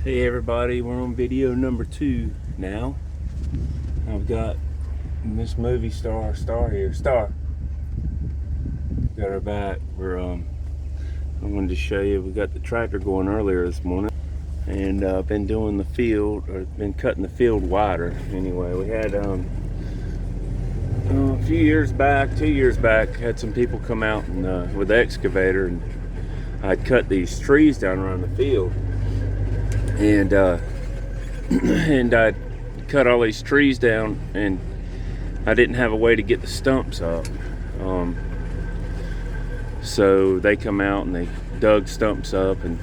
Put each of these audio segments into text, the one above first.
Hey everybody, we're on video number 2 now. I've got this movie star here. Got her back. I wanted to show you, we got the tractor going earlier this morning, and I've been doing the field, or been cutting the field wider. Anyway, we had a few years back, 2 years back, had some people come out and with the excavator, and I'd cut these trees down around the field, and and I cut all these trees down, and I didn't have a way to get the stumps up. So they come out and they dug stumps up, and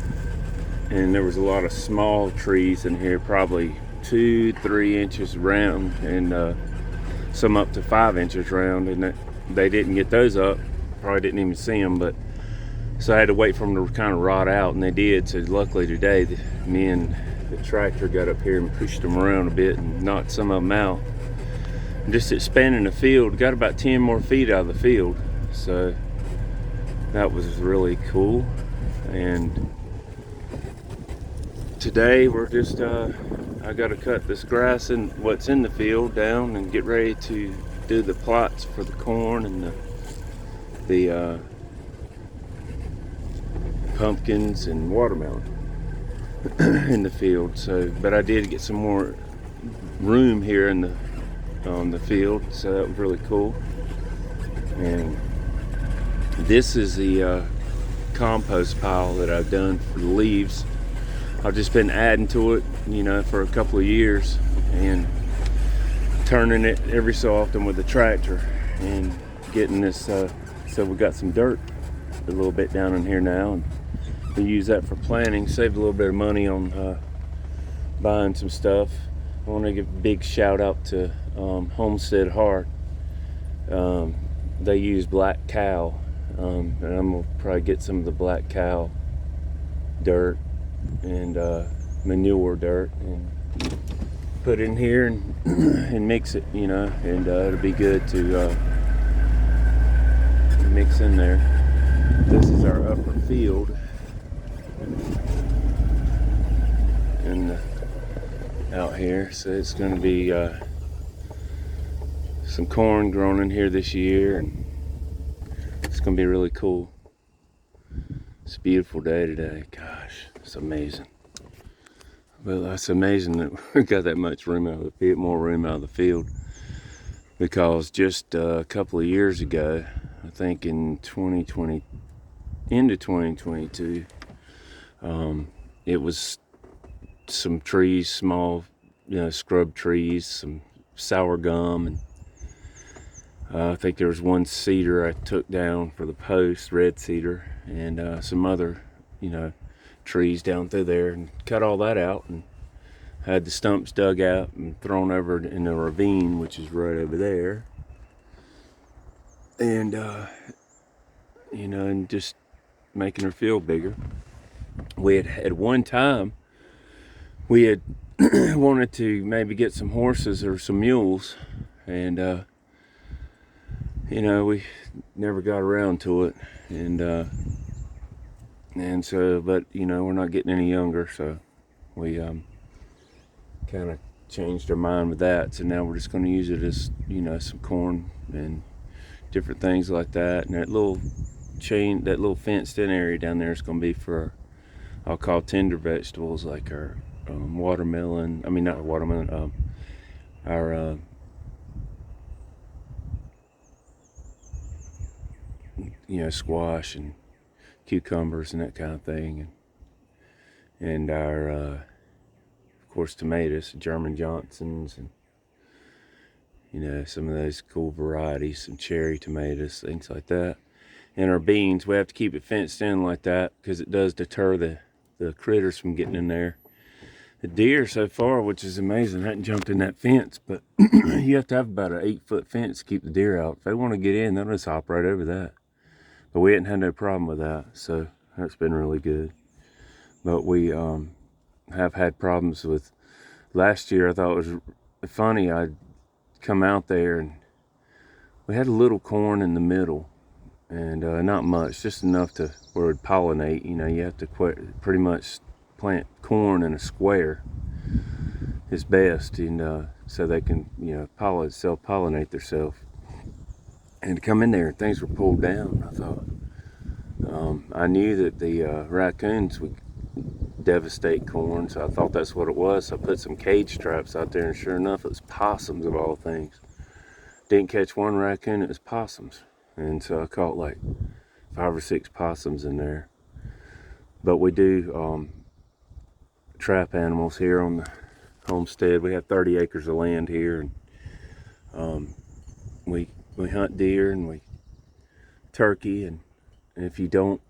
there was a lot of small trees in here, probably 2-3 inches round, and some up to 5 inches round, and they didn't get those up. Probably didn't even see them, but so I had to wait for them to kind of rot out, and they did. So luckily today, me and the tractor got up here and pushed them around a bit and knocked some of them out. Just expanding the field, got about 10 more feet out of the field, so that was really cool. And today we're just I got to cut this grass and what's in the field down and get ready to do the plots for the corn and the pumpkins and watermelon in the field. So, but I did get some more room here in the field, so that was really cool. And this is the compost pile that I've done for the leaves. I've just been adding to it, for a couple of years, and turning it every so often with the tractor and getting this. So we got some dirt a little bit down in here now, and we use that for planting. Saved a little bit of money on buying some stuff. I want to give a big shout out to Homestead Heart. They use black cow, and I'm gonna probably get some of the black cow dirt and manure dirt and put in here and and mix it, and it'll be good to mix in there. This is our upper field, and out here, so it's going to be some corn grown in here this year, and it's going to be really cool. It's a beautiful day today. Gosh, it's amazing. Well, that's amazing that we got that much room out of the field, more room out of the field, because just a couple of years ago, I think in 2020 into 2022, it was some trees, small, scrub trees, some sour gum, and I think there was one cedar I took down for the post, red cedar, and some other, trees down through there, and cut all that out and had the stumps dug out and thrown over in the ravine, which is right over there. And and just making her feel bigger. We had at one time, we had wanted to maybe get some horses or some mules, and we never got around to it, and so, but we're not getting any younger, so we kind of changed our mind with that. So now we're just going to use it as some corn and different things like that. And that little fenced in area down there is going to be for, I'll call tender vegetables, like our watermelon. I mean, not watermelon. Our squash and cucumbers and that kind of thing, and our of course tomatoes, German Johnsons, and some of those cool varieties, some cherry tomatoes, things like that. And our beans, we have to keep it fenced in like that because it does deter the critters from getting in there. The deer so far, which is amazing, hadn't jumped in that fence, but you have to have about an 8-foot fence to keep the deer out. If they want to get in, they'll just hop right over that. But we hadn't had no problem with that, so that's been really good. But we have had problems with, last year I thought it was funny, I'd come out there and we had a little corn in the middle, and not much, just enough to where it would pollinate. You have to pretty much plant corn in a square is best, and so they can, self-pollinate themselves. And to come in there and things were pulled down, I thought, I knew that the raccoons would devastate corn, so I thought that's what it was. So I put some cage traps out there, and sure enough, it was possums of all things. Didn't catch one raccoon, it was possums. And so I caught like 5 or 6 possums in there. But we do trap animals here on the homestead. We have 30 acres of land here, and we hunt deer and we turkey, and if you don't,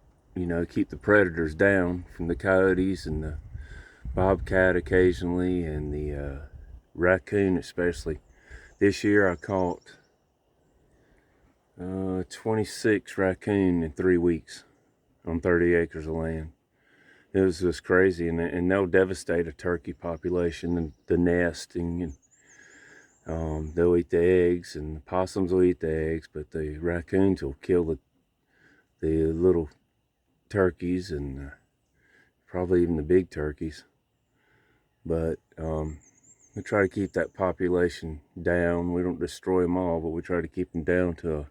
keep the predators down from the coyotes and the bobcat occasionally and the raccoon especially. This year I caught 26 raccoon in 3 weeks on 30 acres of land. It was just crazy, and they'll devastate a turkey population, and the nesting, and they'll eat the eggs, and the possums will eat the eggs, but the raccoons will kill the little turkeys, and probably even the big turkeys. But we try to keep that population down. We don't destroy them all, but we try to keep them down to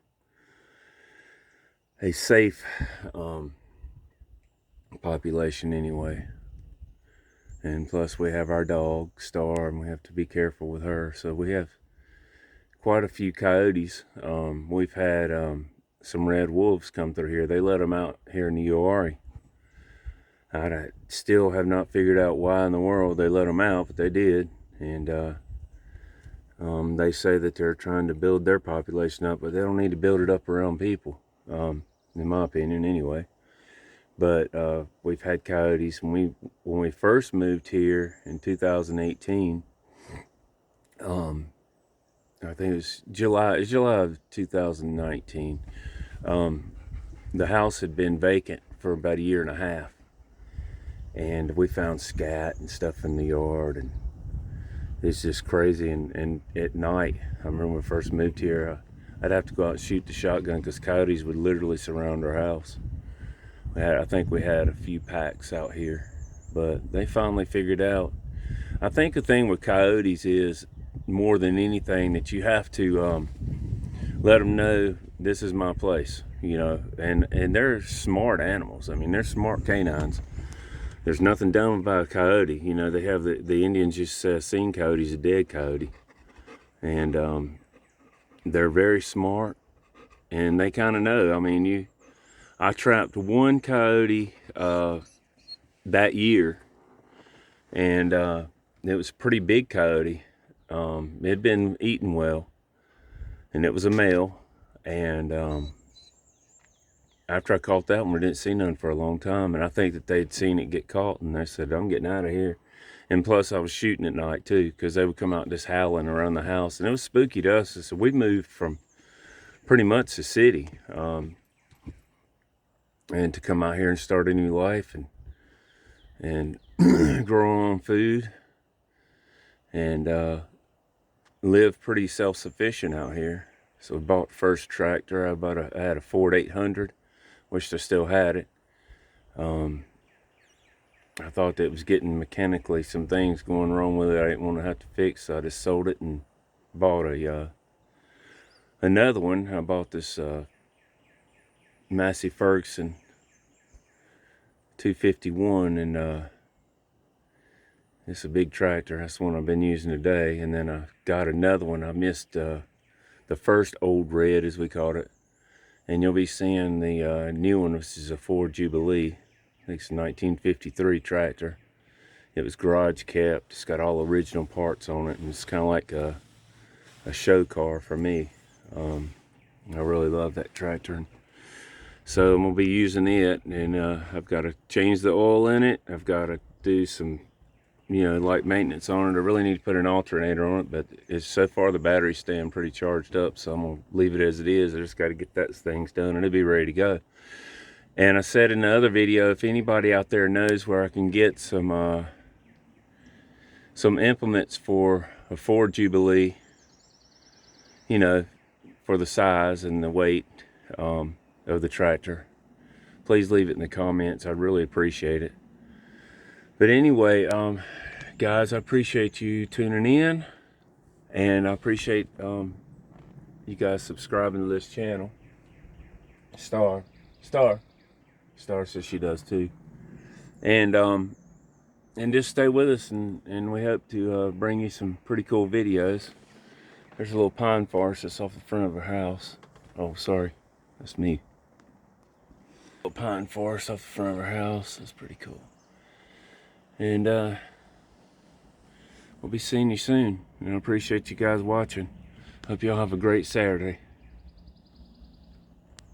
a safe population anyway. And plus we have our dog Star, and we have to be careful with her. So we have quite a few coyotes. We've had some red wolves come through here. They let them out here in the Uari. I still have not figured out why in the world they let them out, but they did. And they say that they're trying to build their population up, but they don't need to build it up around people, in my opinion anyway. But we've had coyotes. When we first moved here in 2018, I think it was July of 2019. The house had been vacant for about 1.5 years, and we found scat and stuff in the yard, and it's just crazy. And at night, I remember when we first moved here, I'd have to go out and shoot the shotgun because coyotes would literally surround our house. I think we had a few packs out here, but they finally figured out. I think the thing with coyotes is, more than anything, that you have to let them know this is my place, and they're smart animals. I mean, they're smart canines. There's nothing dumb about a coyote. They have the Indians just seen coyotes a dead coyote, and they're very smart, and they kind of know. I mean, I trapped one coyote that year, and it was a pretty big coyote. It had been eating well, and it was a male. And after I caught that one, we didn't see none for a long time, and I think that they'd seen it get caught, and they said, I'm getting out of here. And plus I was shooting at night too, because they would come out just howling around the house, and it was spooky to us. So we moved from pretty much the city, and to come out here and start a new life and grow our own food and live pretty self-sufficient out here. So we bought the first tractor. I had a Ford 800, wished I still had it. I thought that it was getting mechanically some things going wrong with it I didn't want to have to fix, so I just sold it and bought another one. I bought this Massey Ferguson 251, and it's a big tractor. That's the one I've been using today. And then I got another one. I missed the first old red, as we called it, and you'll be seeing the new one. This is a Ford Jubilee. I think it's a 1953 tractor. It was garage kept. It's got all original parts on it, and it's kind of like a show car for me. I really love that tractor. So I'm gonna be using it, and I've got to change the oil in it. I've got to do some, light maintenance on it. I really need to put an alternator on it, but so far the battery's staying pretty charged up, so I'm gonna leave it as it is. I just got to get that things done, and it'll be ready to go. And I said in the other video, if anybody out there knows where I can get some implements for a Ford Jubilee, for the size and the weight of the tractor, please leave it in the comments. I'd really appreciate it. But anyway, guys, I appreciate you tuning in, and I appreciate you guys subscribing to this channel. Star says she does too. And just stay with us, and we hope to bring you some pretty cool videos. There's a little pine forest that's off the front of our house. Oh, sorry, that's me. A little pine forest off the front of our house. That's pretty cool. And we'll be seeing you soon. And I appreciate you guys watching. Hope y'all have a great Saturday.